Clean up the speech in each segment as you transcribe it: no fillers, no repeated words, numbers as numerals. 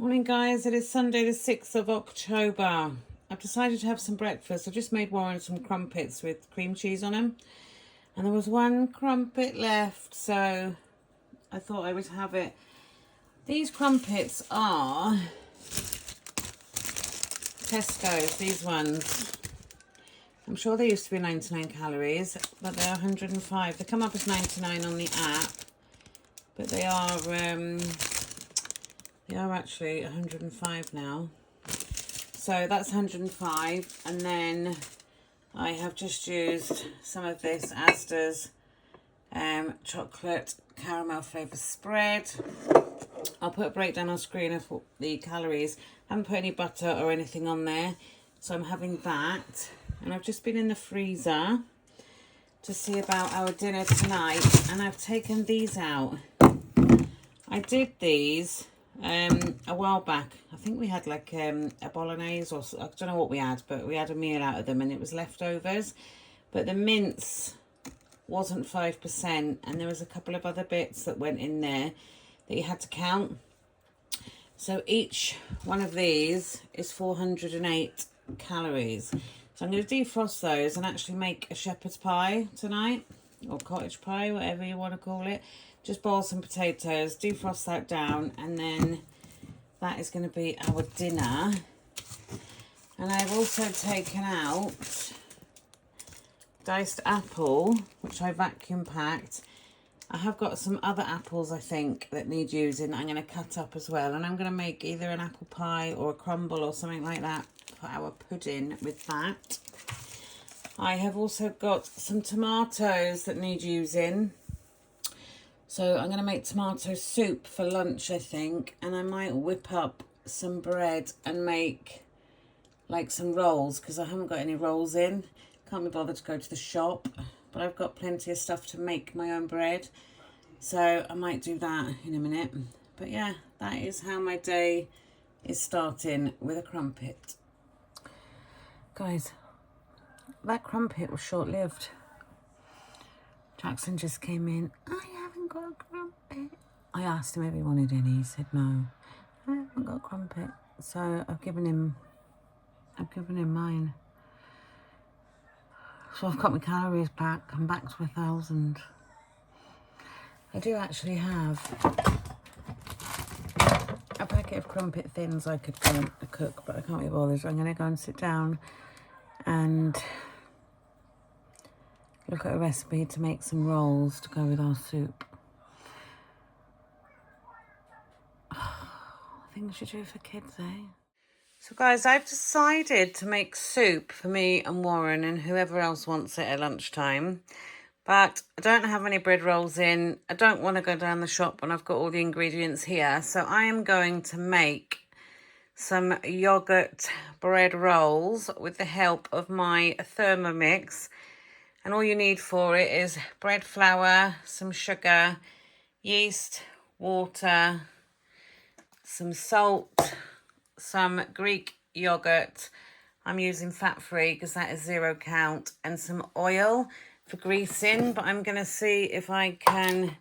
Morning guys, it is Sunday the 6th of October. I've decided to have some breakfast. I just made Warren some crumpets with cream cheese on them. And there was one crumpet left, so I thought I would have it. These crumpets are Tesco's, these ones. I'm sure they used to be 99 calories, but they're 105. They come up as 99 on the app, but they are actually 105 now. So that's 105, and then I have just used some of this Asda's chocolate caramel flavour spread. I'll put a breakdown on screen of the calories. I haven't put any butter or anything on there, so I'm having that. And I've just been in the freezer to see about our dinner tonight, and I've taken these out. I did these a while back. I think we had like a bolognese, or I don't know what we had, but we had a meal out of them and it was leftovers. But the mince wasn't 5%, and there was a couple of other bits that went in there that you had to count. So each one of these is 408 calories. So I'm going to defrost those and actually make a shepherd's pie tonight, or cottage pie, whatever you want to call it. Just boil some potatoes, defrost that down, and then that is going to be our dinner. And I've also taken out diced apple, which I vacuum packed. I have got some other apples, I think, that need using that I'm going to cut up as well. And I'm going to make either an apple pie or a crumble or something like that for our pudding with that. I have also got some tomatoes that need using. So I'm going to make tomato soup for lunch, I think. And I might whip up some bread and make like some rolls, because I haven't got any rolls in. Can't be bothered to go to the shop. But I've got plenty of stuff to make my own bread. So I might do that in a minute. But yeah, that is how my day is starting, with a crumpet. Guys, that crumpet was short-lived. Jackson just came in. I haven't got a crumpet. I asked him if he wanted any. He said no. I haven't got a crumpet. So I've given him mine. So I've got my calories back. I'm back to 1,000. I do actually have a packet of crumpet thins I could go and cook, but I can't be bothered. I'm going to go and sit down and look at a recipe to make some rolls to go with our soup. Things you do for kids, eh? So guys, I've decided to make soup for me and Warren and whoever else wants it at lunchtime. But I don't have any bread rolls in. I don't want to go down the shop when I've got all the ingredients here. So I am going to make some yoghurt bread rolls with the help of my Thermomix. And all you need for it is bread flour, some sugar, yeast, water, some salt, some Greek yogurt. I'm using fat-free because that is 0 count, and some oil for greasing. But I'm going to see if I can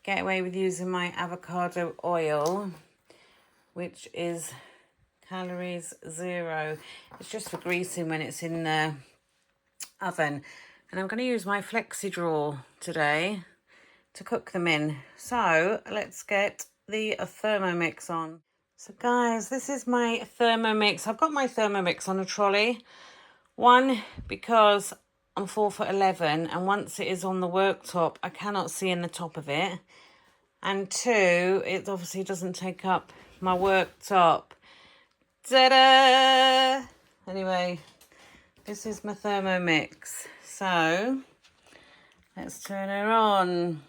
get away with using my avocado oil, which is calories 0. It's just for greasing when it's in the oven. And I'm going to use my flexi drawer today to cook them in. So let's get the Thermomix on. So guys, this is my Thermomix. I've got my Thermomix on a trolley. One, because I'm 4'11", and once it is on the worktop, I cannot see in the top of it. And 2, it obviously doesn't take up my worktop. Ta-da! Anyway, this is my Thermomix. So let's turn her on.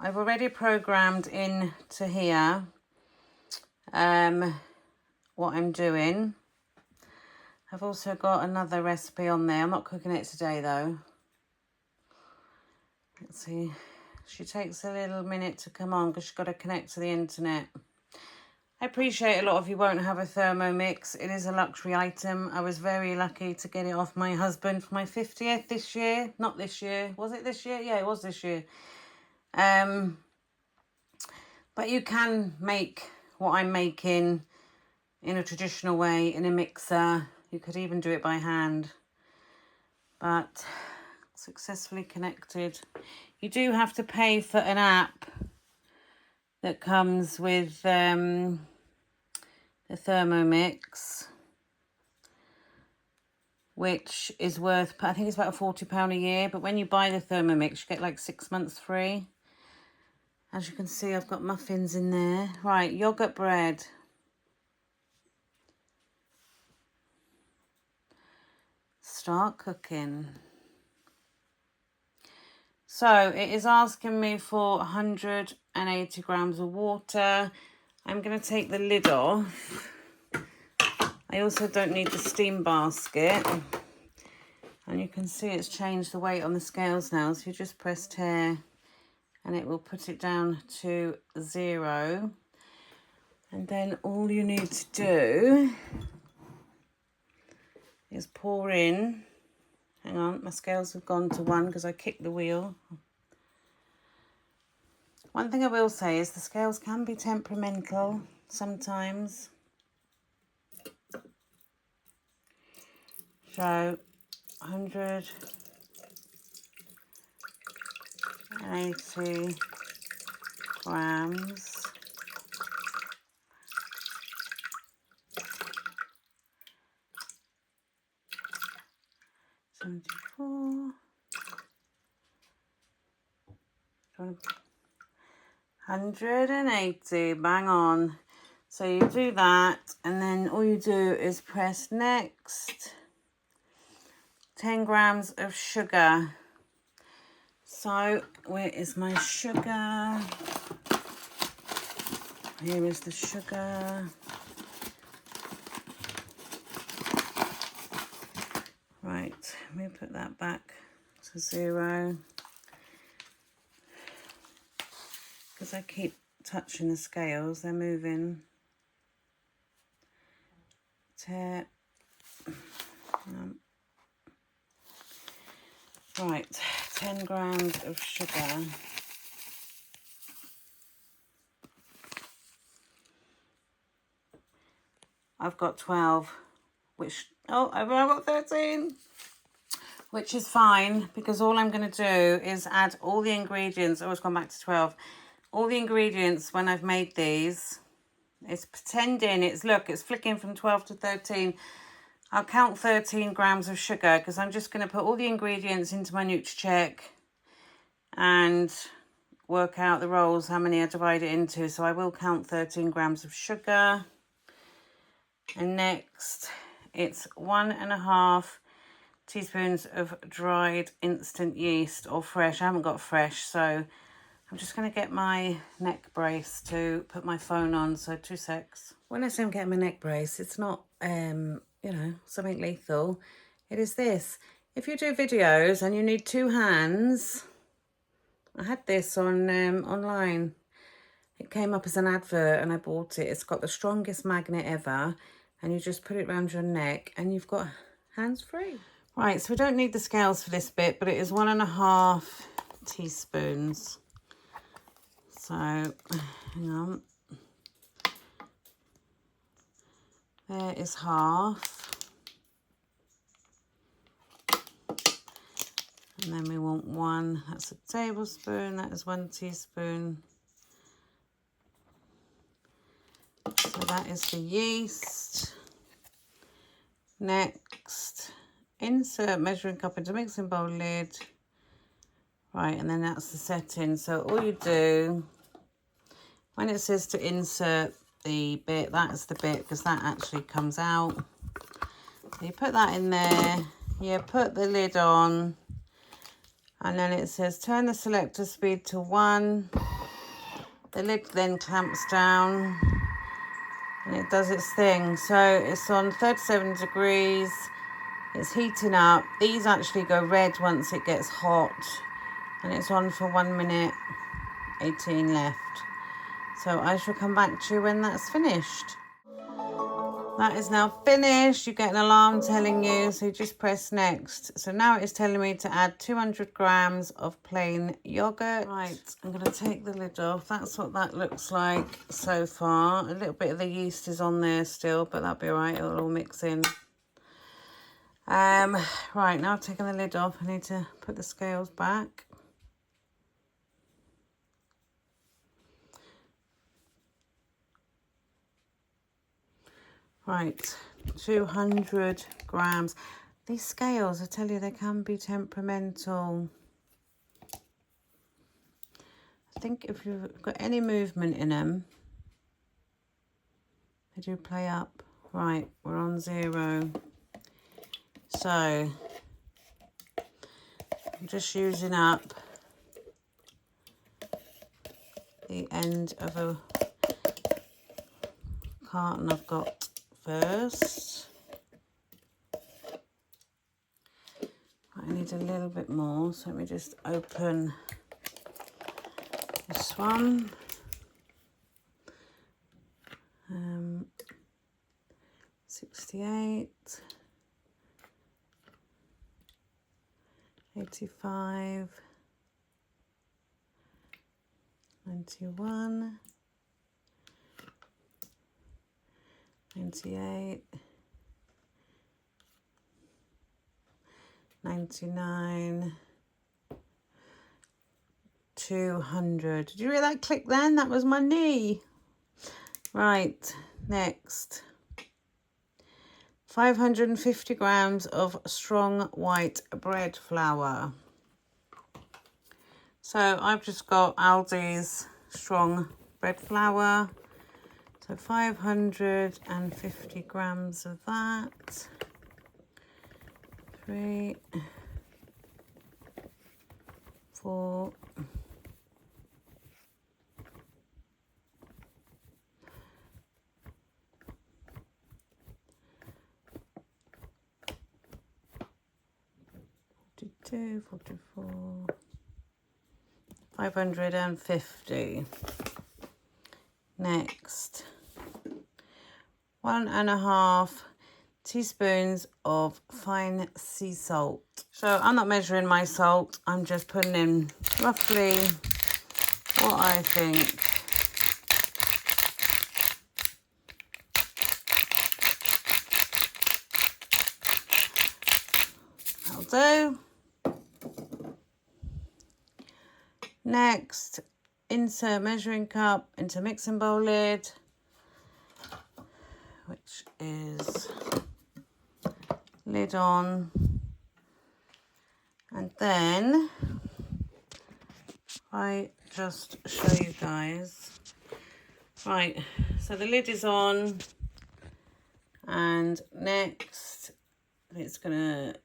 I've already programmed into here what I'm doing. I've also got another recipe on there. I'm not cooking it today though. Let's see. She takes a little minute to come on because she's got to connect to the internet. I appreciate a lot of you won't have a Thermomix. It is a luxury item. I was very lucky to get it off my husband for my 50th this year. Not this year. Was it this year? Yeah, it was this year. But you can make what I'm making in a traditional way in a mixer. You could even do it by hand. But successfully connected. You do have to pay for an app that comes with the Thermomix, which is worth, I think it's about £40 a year. But when you buy the Thermomix, you get like 6 months free. As you can see, I've got muffins in there. Right, yoghurt bread. Start cooking. So it is asking me for 180 grams of water. I'm going to take the lid off. I also don't need the steam basket. And you can see it's changed the weight on the scales now. So you just press tare and it will put it down to 0. And then all you need to do is pour in. Hang on, my scales have gone to 1 because I kicked the wheel. One thing I will say is the scales can be temperamental sometimes. So 180 grams. £74. 180, bang on. So you do that, and then all you do is press next. 10 grams of sugar. So where is my sugar? Here is the sugar. Right, let me put that back to 0. Because I keep touching the scales, they're moving. Right, 10 grams of sugar. I've got 12, which, oh, I've got 13. Which is fine, because all I'm going to do is add all the ingredients. Oh, it's gone back to 12. All the ingredients when I've made these. It's pretending, look, it's flicking from 12 to 13. I'll count 13 grams of sugar because I'm just going to put all the ingredients into my NutriCheck and work out the rolls, how many I divide it into. So I will count 13 grams of sugar. And next, it's 1.5 teaspoons of dried instant yeast or fresh. I haven't got fresh, so I'm just going to get my neck brace to put my phone on. So 2 secs. When I say I'm getting my neck brace, it's not, you know, something lethal. It is this. If you do videos and you need 2 hands, I had this on online. It came up as an advert and I bought it. It's got the strongest magnet ever, and you just put it around your neck and you've got hands free. Right, so we don't need the scales for this bit, but it is 1.5 teaspoons. So, hang on. There is half. And then we want 1, that's a tablespoon, that is 1 teaspoon. So that is the yeast. Next, insert measuring cup into mixing bowl lid. Right, and then that's the setting. So all you do, when it says to insert the bit, that's the bit, because that actually comes out. So you put that in there, you put the lid on, and then it says turn the selector speed to 1. The lid then clamps down and it does its thing. So it's on 37 degrees, it's heating up. These actually go red once it gets hot, and it's on for 1 minute 18 left. So I shall come back to you when that's finished. That is now finished. You get an alarm telling you, so you just press next. So now it is telling me to add 200 grams of plain yogurt. Right, I'm going to take the lid off. That's what that looks like so far. A little bit of the yeast is on there still, but that'll be all right. It'll all mix in. Right, now I've taken the lid off. I need to put the scales back. Right, 200 grams. These scales, I tell you, they can be temperamental. I think if you've got any movement in them, they do play up. Right, we're on 0. So, I'm just using up the end of a carton I've got first. I need a little bit more, so let me just open this one. 68, 85, 91, 98, 99, 200. Did you hear that click then? That was my knee. Right, next. 550 grams of strong white bread flour. So I've just got Aldi's strong bread flour. So 550 grams of that. 3, 4, 42, 44, 550. Next, 1.5 teaspoons of fine sea salt. So I'm not measuring my salt, I'm just putting in roughly what I think. That'll do. Next, insert measuring cup into mixing bowl lid, which is lid on. And then I just show you guys. Right, so the lid is on, and next it's gonna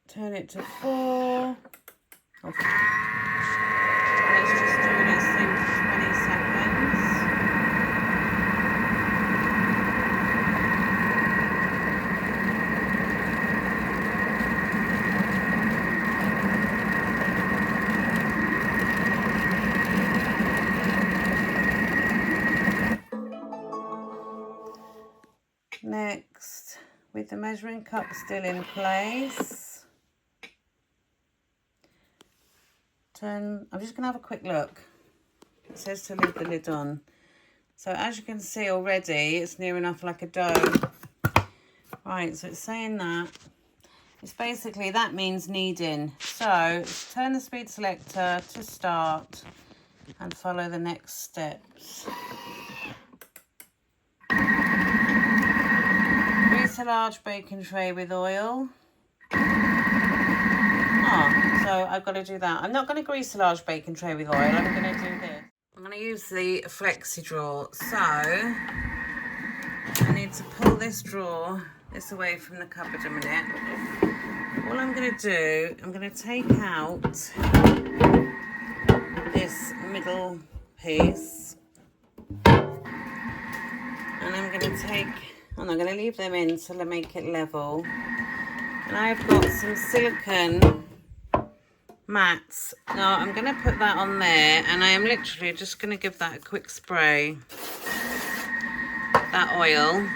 turn it to 4. Let's just do this thing for 20 seconds. Next, with the measuring cup still in place, I'm just going to have a quick look. It says to leave the lid on. So as you can see already, it's near enough like a dough. Right, so it's saying that. It's basically, that means kneading. So turn the speed selector to start and follow the next steps. Grease a large baking tray with oil. So I've got to do that. I'm not going to grease a large baking tray with oil. I'm going to do this. I'm going to use the flexi drawer. So I need to pull this away from the cupboard a minute. All I'm going to do, I'm going to take out this middle piece. And I'm going to I'm going to leave them in so they make it level. And I've got some silicone mats. Now I'm going to put that on there, and I am literally just going to give that a quick spray, that oil.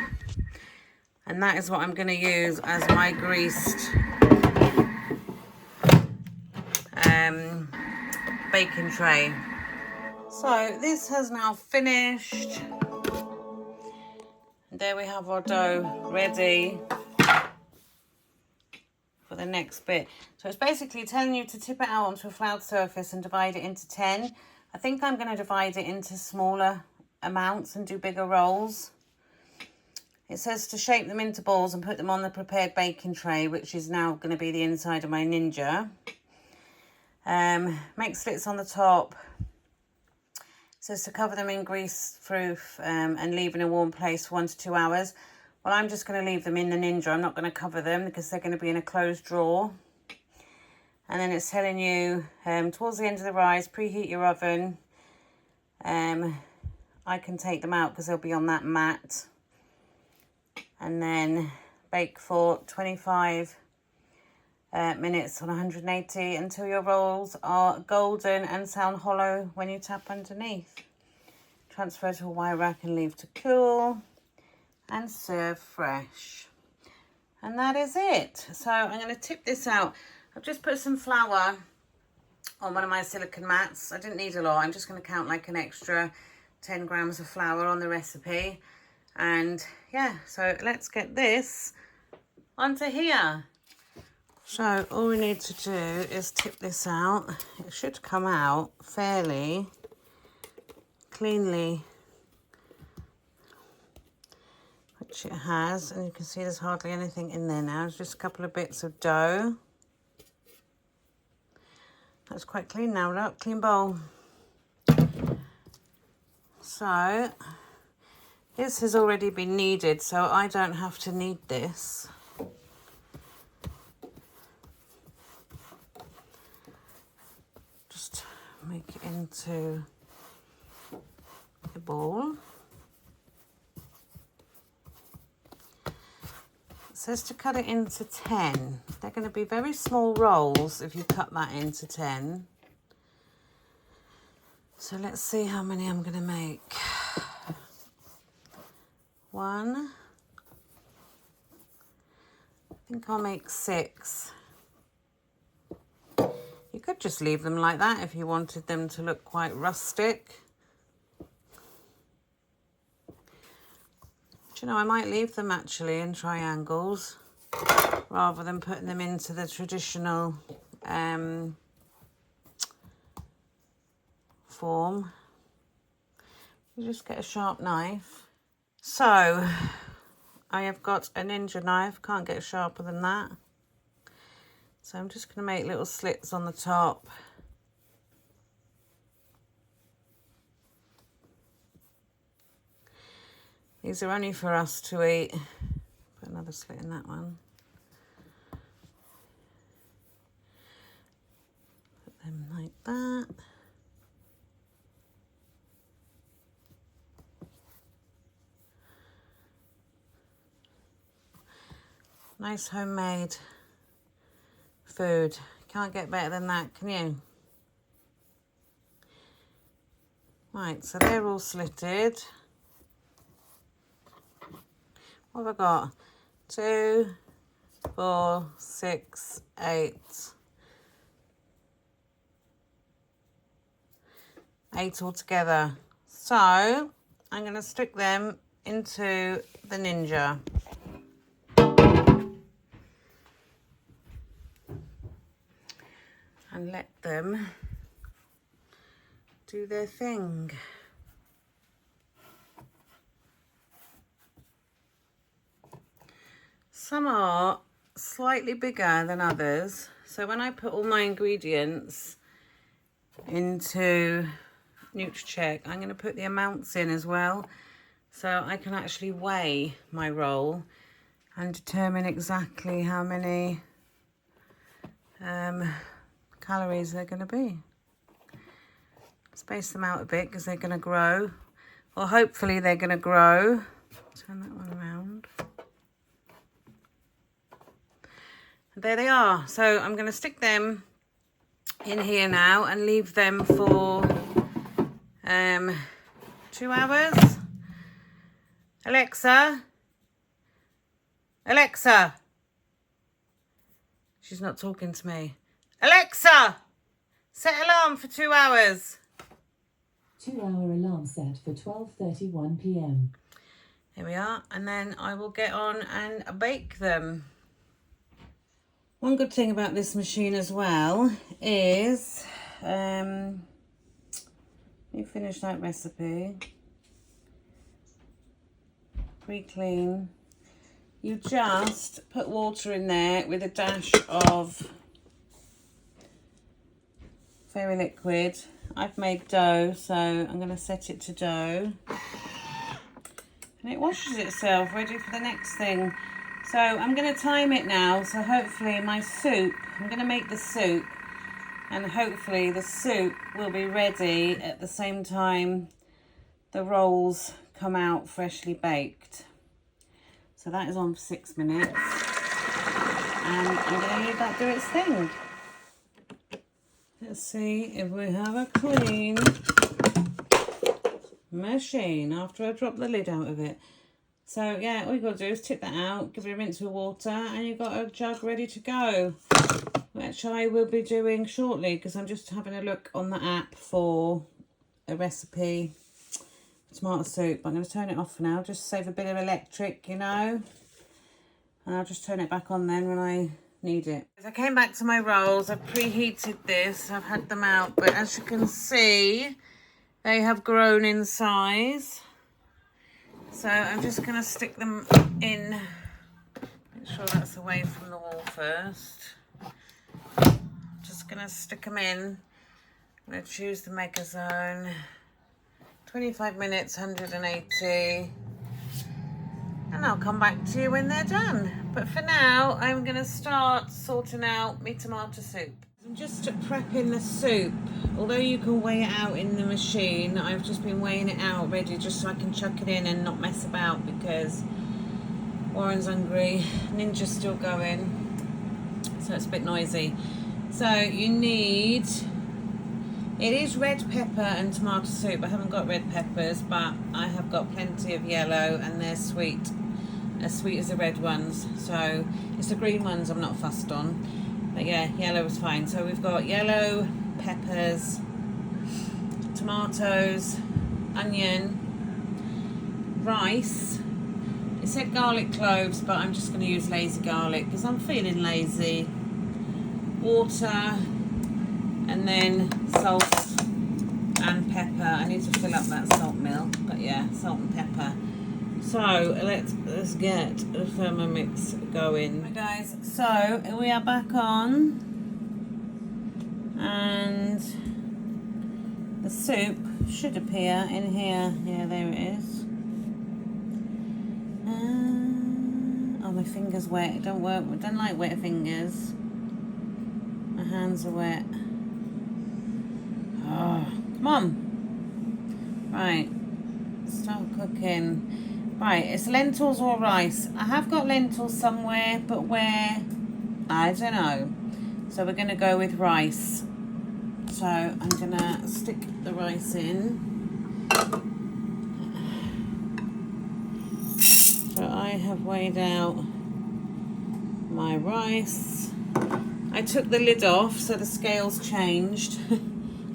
And that is what I'm going to use as my greased baking tray. So this has now finished. There we have our dough ready for the next bit. So it's basically telling you to tip it out onto a floured surface and divide it into 10. I think I'm going to divide it into smaller amounts and do bigger rolls. It says to shape them into balls and put them on the prepared baking tray, which is now going to be the inside of my Ninja. Make slits on the top. It says to cover them in grease-proof and leave in a warm place for 1 to 2 hours. Well, I'm just going to leave them in the Ninja. I'm not going to cover them because they're going to be in a closed drawer. And then it's telling you towards the end of the rise, preheat your oven. I can take them out because they'll be on that mat. And then bake for 25 minutes on 180 until your rolls are golden and sound hollow when you tap underneath. Transfer to a wire rack and leave to cool and serve fresh. And that is it. So I'm going to tip this out. I've just put some flour on one of my silicone mats. I didn't need a lot. I'm just going to count like an extra 10 grams of flour on the recipe. And yeah, so let's get this onto here. So all we need to do is tip this out. It should come out fairly cleanly, which it has. And you can see there's hardly anything in there now. It's just a couple of bits of dough. That's quite clean now, look, clean bowl. So this has already been kneaded, so I don't have to knead this. Just make it into a ball. It says to cut it into 10. They're going to be very small rolls if you cut that into 10. So let's see how many I'm going to make. 1. I think I'll make 6. You could just leave them like that if you wanted them to look quite rustic. Do you know, I might leave them actually in triangles rather than putting them into the traditional form. You just get a sharp knife. So I have got a Ninja knife, can't get sharper than that. So I'm just going to make little slits on the top. These are only for us to eat. Put another slit in that one. Put them like that. Nice homemade food. Can't get better than that, can you? Right, so they're all slitted. What have I got? 2, 4, 6, 8. 8 altogether. So I'm going to stick them into the Ninja. And let them do their thing. Some are slightly bigger than others. So when I put all my ingredients into NutriCheck, I'm going to put the amounts in as well. So I can actually weigh my roll and determine exactly how many calories they're going to be. Space them out a bit because they're going to grow. Or hopefully they're going to grow. Turn that one around. There they are. So I'm going to stick them in here now and leave them for 2 hours. Alexa, Alexa. She's not talking to me. Alexa, set alarm for 2 hours. 2-hour alarm set for 12:31 p.m. Here we are. And then I will get on and bake them. One good thing about this machine as well is, let me finish that recipe. Pre-clean. You just put water in there with a dash of fairy liquid. I've made dough, so I'm going to set it to dough. And it washes itself, ready for the next thing. So I'm going to time it now, so hopefully my soup, I'm going to make the soup, and hopefully the soup will be ready at the same time the rolls come out freshly baked. So that is on for 6 minutes, and I'm going to leave that do its thing. Let's see if we have a clean machine after I drop the lid out of it. So yeah, all you got to do is tip that out, give it a rinse with water, and you've got a jug ready to go, which I will be doing shortly because I'm just having a look on the app for a recipe for tomato soup. I'm going to turn it off for now, just save a bit of electric, you know, and I'll just turn it back on then when I need it. As I came back to my rolls, I've preheated this, I've had them out, but as you can see, they have grown in size. So I'm just going to stick them in, make sure that's away from the wall first. Just going to stick them in. I'm going to choose the mega zone. 25 minutes, 180. And I'll come back to you when they're done. But for now, I'm going to start sorting out my tomato soup. I'm just prepping the soup. Although you can weigh it out in the machine, I've just been weighing it out ready just so I can chuck it in and not mess about because Warren's hungry, Ninja's still going, so it's a bit noisy. So you need, it is red pepper and tomato soup. I haven't got red peppers, but I have got plenty of yellow and they're sweet as the red ones. So it's the green ones I'm not fussed on. But yeah, yellow is fine. So we've got yellow peppers, tomatoes, onion, rice. It said garlic cloves, but I'm just going to use lazy garlic because I'm feeling lazy. Water, and then salt and pepper. I need to fill up that salt mill, but yeah, salt and pepper. So let's get the Thermomix going. Right guys, so we are back on, and the soup should appear in here. Yeah, there it is. Oh, my finger's wet. It don't work. I don't like wet fingers. My hands are wet. Oh, come on. Right, start cooking. Right, it's lentils or rice. I have got lentils somewhere, but where? I don't know. So we're going to go with rice. So I'm going to stick the rice in. So I have weighed out my rice. I took the lid off, so the scales changed.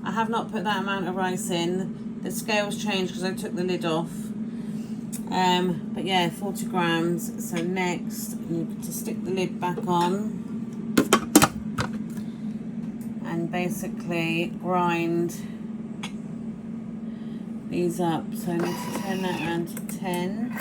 I have not put that amount of rice in. The scales changed because I took the lid off. But yeah, 40 grams. So next, you need to stick the lid back on and basically grind these up. So I need to turn that around to 10.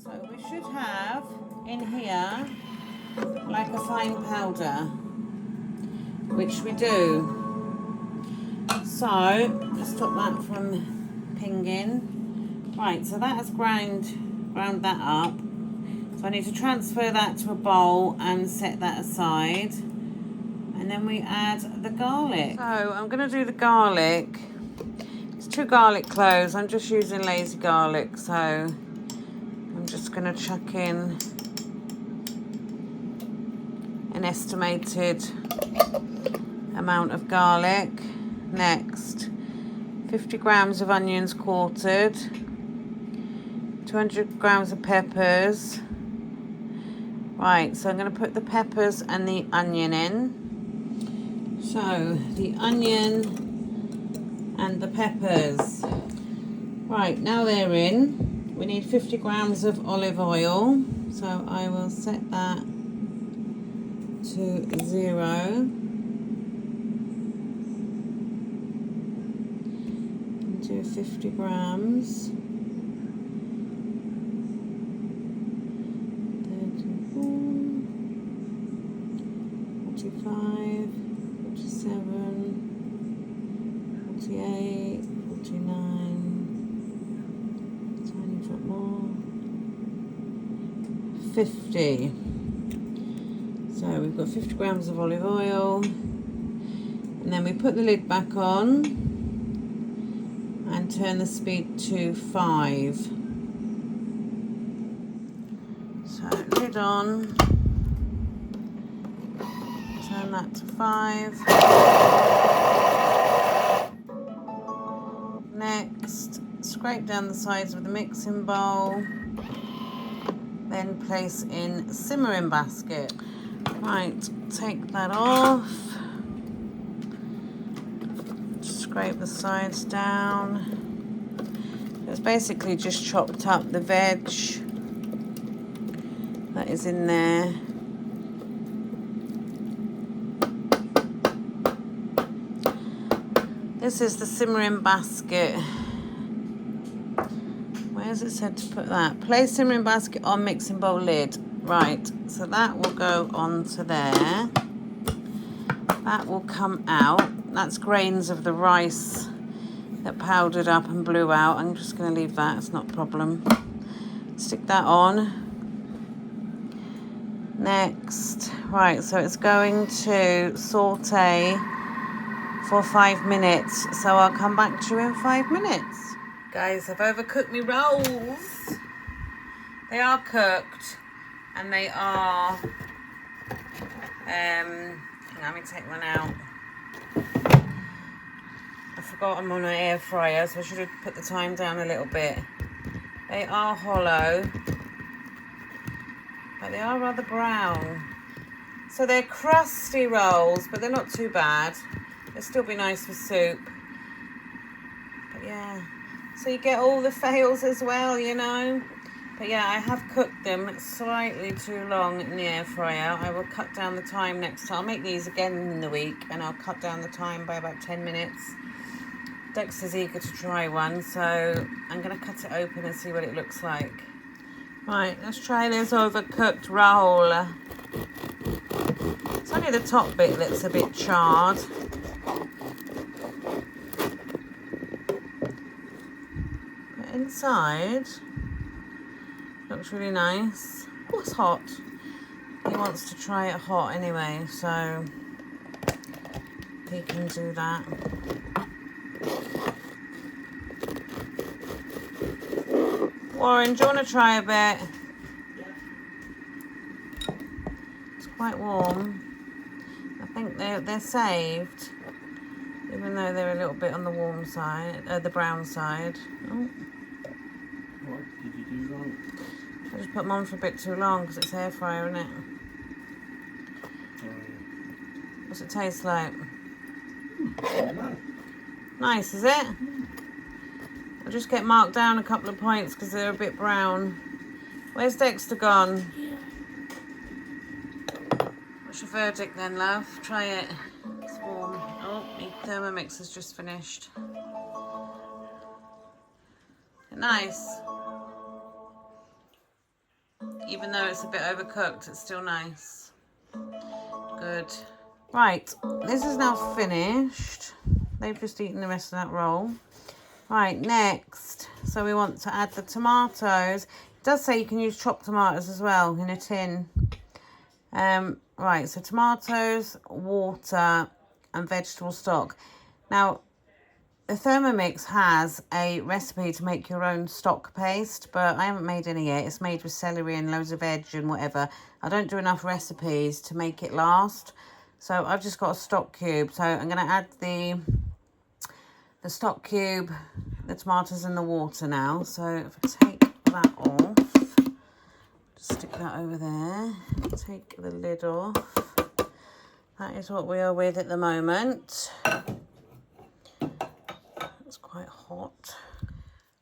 So we should have in here like a fine powder, which we do. So let's stop that from pinging. Right, so that has ground that up. So I need to transfer that to a bowl and set that aside. And then we add the garlic. So I'm going to do the garlic. It's 2 garlic cloves. I'm just using lazy garlic, so I'm just going to chuck in an estimated amount of garlic. Next, 50 grams of onions quartered, 200 grams of peppers. Right, so I'm going to put the peppers and the onion in. So the onion and the peppers. Right, now they're in. We need 50 grams of olive oil. So I will set that to 0. Do 50 grams. 34, 45, 47, 48, 49, tiny bit more, 50. So we've got 50 grams of olive oil, and then we put the lid back on and turn the speed to 5. So lid on, turn that to 5. Next, scrape down the sides with the mixing bowl, then place in simmering basket. Right, take that off, scrape the sides down. It's basically just chopped up the veg that is in there. This is the simmering basket. Where's it said to put that? Place simmering basket on mixing bowl lid. Right, so that will go onto there. That will come out. That's grains of the rice that powdered up and blew out. I'm just going to leave that, it's not a problem. Stick that on. Next, right, so it's going to saute for 5 minutes. So I'll come back to you in 5 minutes. Guys, I've overcooked my rolls. They are cooked and they are, let me take one out. I forgot I'm on an air fryer, so I should have put the time down a little bit. They are hollow, but they are rather brown. So they're crusty rolls, but they're not too bad. They'll still be nice for soup. But yeah, so you get all the fails as well, you know. But yeah, I have cooked them slightly too long in the air fryer. I will cut down the time next time. I'll make these again in the week, and I'll cut down the time by about 10 minutes. Dexter's eager to try one, so I'm going to cut it open and see what it looks like. Right, let's try this overcooked roll. It's only the top bit that's a bit charred. But inside, looks really nice. Oh, it's hot. He wants to try it hot anyway, so he can do that. Warren, do you want to try a bit? It's quite warm. I think they're saved, even though they're a little bit on the warm side, the brown side. Oh. What did you do wrong? I just put them on for a bit too long because it's air fryer, isn't it? Oh, yeah. What's it taste like? Nice. Nice, is it? I'll just get marked down a couple of points because they're a bit brown. Where's Dexter gone? What's your verdict then, love? Try it. It's warm. Oh, my Thermomix has just finished. Nice. Even though it's a bit overcooked, it's still nice. Good. Right, this is now finished. They've just eaten the rest of that roll. Right, next. So we want to add the tomatoes. It does say you can use chopped tomatoes as well in a tin. Right, so tomatoes, water, and vegetable stock. Now, the Thermomix has a recipe to make your own stock paste, but I haven't made any yet. It's made with celery and loads of veg and whatever. I don't do enough recipes to make it last. So I've just got a stock cube. So I'm going to add the stock cube, the tomatoes and the water now. So if I take that off, just stick that over there. Take the lid off. That is what we are with at the moment. It's quite hot.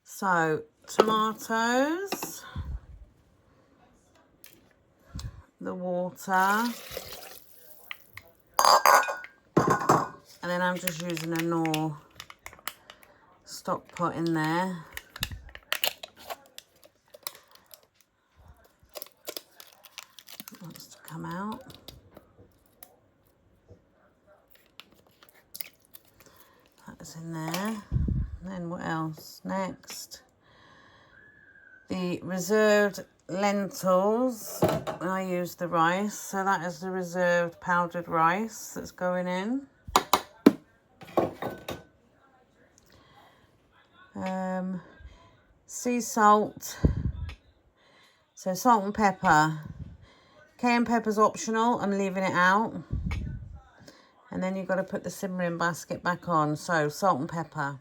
So, tomatoes, the water, and then I'm just using a Knorr stock pot in there. It wants to come out. That's in there. And then what else? Next, the reserved lentils. I use the rice, so that is the reserved powdered rice that's going in. Sea salt. So salt and pepper. Cayenne pepper's optional. I'm leaving it out. And then you've got to put the simmering basket back on. So salt and pepper.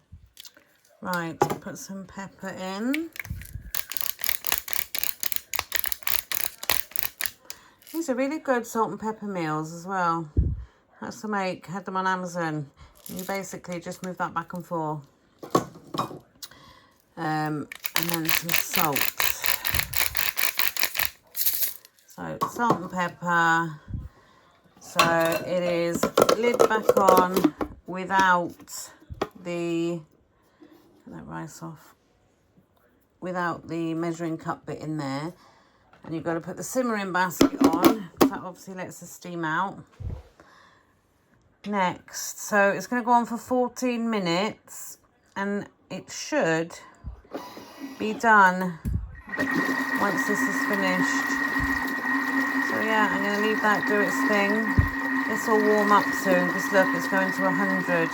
Right, put some pepper in. These are really good salt and pepper meals as well. That's to make. Had them on Amazon. You basically just move that back and forth. And then some salt. So salt and pepper. So it is lid back on without the, get that rice off, without the measuring cup bit in there. And you've got to put the simmering basket on. That obviously lets the steam out. Next, so it's going to go on for 14 minutes and it should be done once this is finished. So yeah, I'm going to leave that do its thing. This will warm up soon because look, it's going to 100.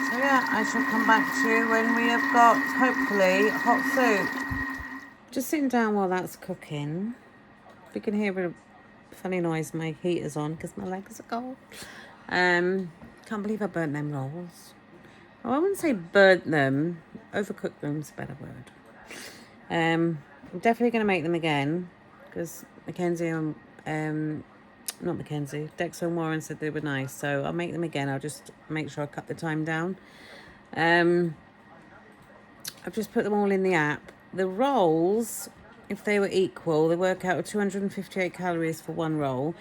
So yeah, I shall come back to you when we have got, hopefully, hot soup. Just sitting down while that's cooking. If you can hear a funny noise, my heater's on because my legs are cold. Can't believe I burnt them rolls. Oh, I wouldn't say burnt them. Overcooked them's a better word. I'm definitely going to make them again because Mackenzie and not Mackenzie, Dexter and Warren said they were nice, so I'll make them again. I'll just make sure I cut the time down. I've just put them all in the app. The rolls, if they were equal, they work out at 258 calories for one roll,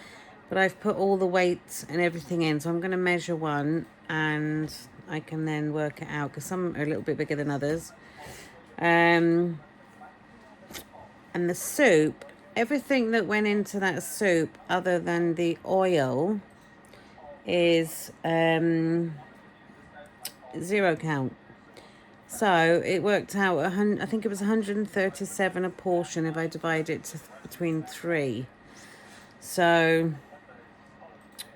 but I've put all the weights and everything in, so I'm going to measure one and I can then work it out because some are a little bit bigger than others. And the soup, everything that went into that soup other than the oil is 0 count. So it worked out, I think it was 137 a portion if I divide it between 3. So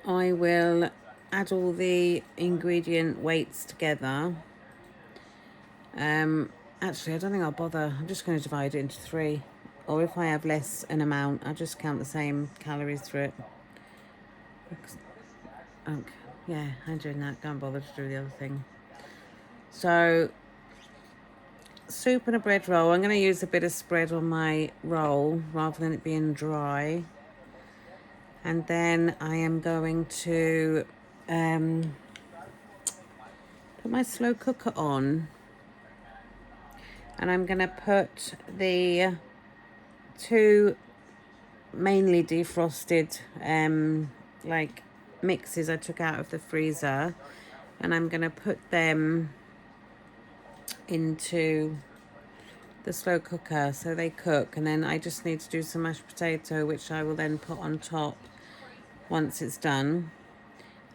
I will add all the ingredient weights together. Actually, I don't think I'll bother. I'm just going to divide it into 3. Or if I have less an amount, I'll just count the same calories through it. Okay. Yeah, I'm doing that. Can't bother to do the other thing. So, soup and a bread roll. I'm going to use a bit of spread on my roll rather than it being dry. And then I am going to put my slow cooker on. And I'm going to put the 2 mainly defrosted like mixes I took out of the freezer, and I'm going to put them into the slow cooker so they cook, and then I just need to do some mashed potato which I will then put on top once it's done.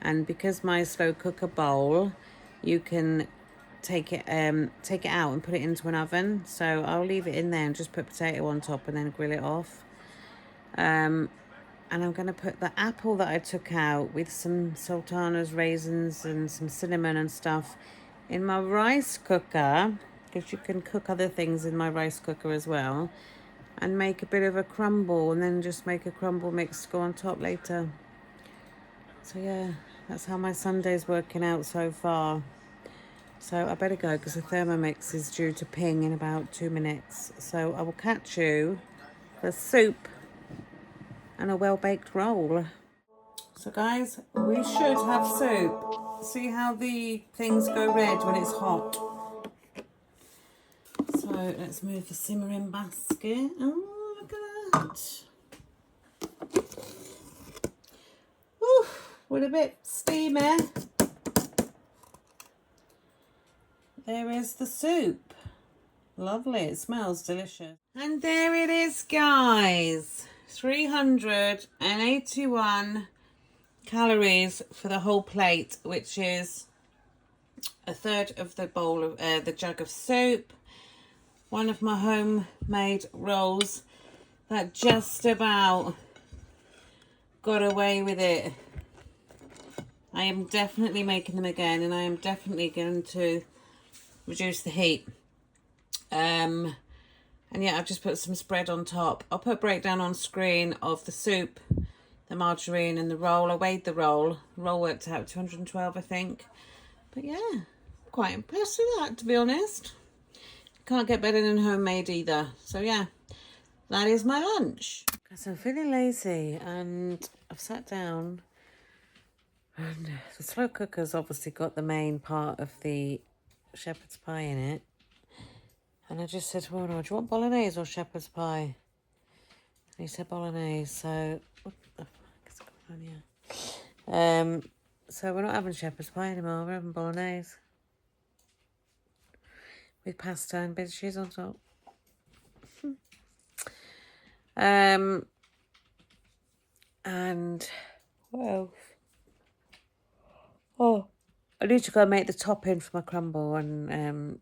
And because my slow cooker bowl, you can take it out and put it into an oven, so I'll leave it in there and just put potato on top and then grill it off. And I'm going to put the apple that I took out with some sultanas, raisins and some cinnamon and stuff in my rice cooker, because you can cook other things in my rice cooker as well, and make a bit of a crumble, and then just make a crumble mix to go on top later. So yeah, that's how my Sunday's working out so far. So I better go because the Thermomix is due to ping in about 2 minutes. So I will catch you for soup and a well-baked roll. So guys, we should have soup. See how the things go red when it's hot. So let's move the simmering basket. Oh, look at that. Whew, we're a bit steamy. There is the soup. Lovely, it smells delicious. And there it is, guys. 381 calories for the whole plate, which is a third of the bowl of the jug of soup, one of my homemade rolls that just about got away with it. I am definitely making them again, and I am definitely going to reduce the heat. And yeah, I've just put some spread on top. I'll put a breakdown on screen of the soup, the margarine and the roll. I weighed the roll. The roll worked out 212, I think. But yeah, quite impressed with that, to be honest. Can't get better than homemade either. So yeah, that is my lunch. So I'm feeling lazy and I've sat down, and the slow cooker's obviously got the main part of the shepherd's pie in it. And I just said to him, do you want bolognese or shepherd's pie? And he said bolognese, so what the fuck is going on here? So we're not having shepherd's pie anymore, we're having bolognese. With pasta and bit of cheese on top. And what else? Oh, I need to go make the topping for my crumble, and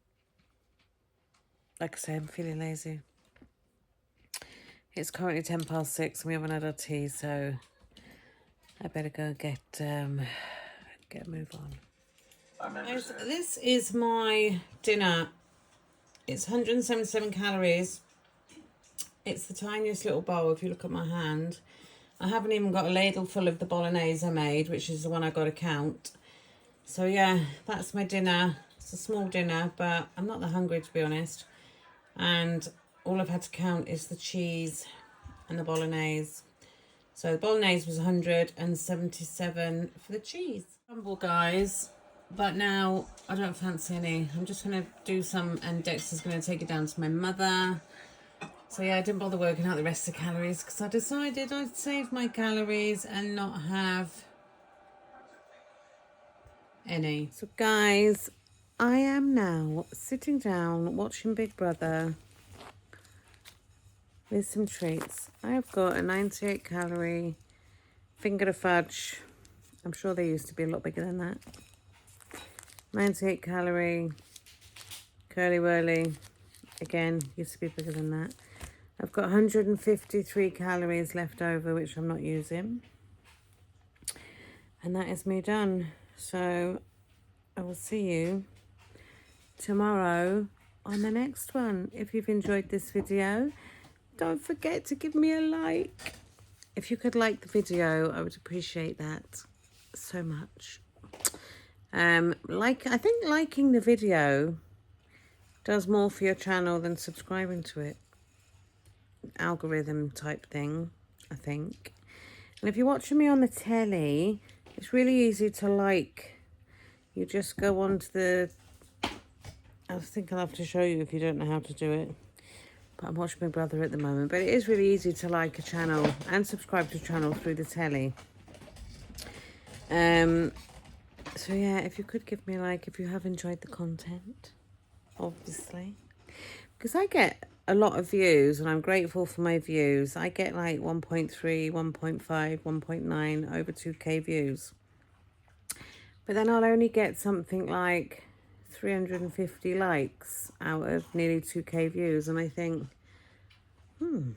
like I say, I'm feeling lazy. It's currently 6:10 and we haven't had our tea, so I better go get a move on. Guys, this is my dinner. It's 177 calories. It's the tiniest little bowl if you look at my hand. I haven't even got a ladle full of the bolognese I made, which is the one I got to count. So yeah, that's my dinner. It's a small dinner, but I'm not that hungry, to be honest. And all I've had to count is the cheese and the bolognese. So the bolognese was 177 for the cheese. Crumble, guys. But now I don't fancy any. I'm just going to do some, and Dexter's going to take it down to my mother. So yeah, I didn't bother working out the rest of the calories because I decided I'd save my calories and not have any. So guys, I am now sitting down watching Big Brother with some treats. I've got a 98 calorie finger of fudge. I'm sure they used to be a lot bigger than that. 98 calorie curly whirly. Again, used to be bigger than that. I've got 153 calories left over, which I'm not using. And that is me done. So I will see you tomorrow on the next one. If you've enjoyed this video, don't forget to give me a like. If you could like the video, I would appreciate that so much. I think liking the video does more for your channel than subscribing to it. Algorithm type thing, I think. And if you're watching me on the telly, it's really easy to like. You just go onto the... I think I'll have to show you if you don't know how to do it. But I'm watching Big Brother at the moment. But it is really easy to like a channel and subscribe to a channel through the telly. So yeah, if you could give me a like if you have enjoyed the content, obviously. Because I get a lot of views and I'm grateful for my views. I get like 1.3, 1.5, 1.9, over 2k views. But then I'll only get something like 350 likes out of nearly 2k views. And I think, they're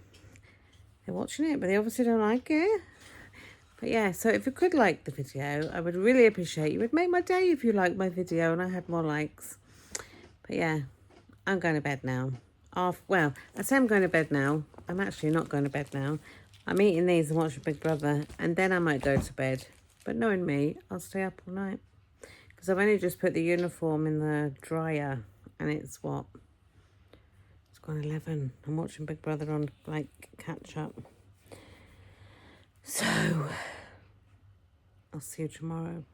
watching it, but they obviously don't like it. But yeah, so if you could like the video, I would really appreciate you. It would make my day if you liked my video and I had more likes. But yeah, I'm going to bed now. Well, I say I'm going to bed now. I'm actually not going to bed now. I'm eating these and watching Big Brother, and then I might go to bed. But knowing me, I'll stay up all night. Because I've only just put the uniform in the dryer, and it's what? It's gone 11. I'm watching Big Brother on, like, catch up. So, I'll see you tomorrow.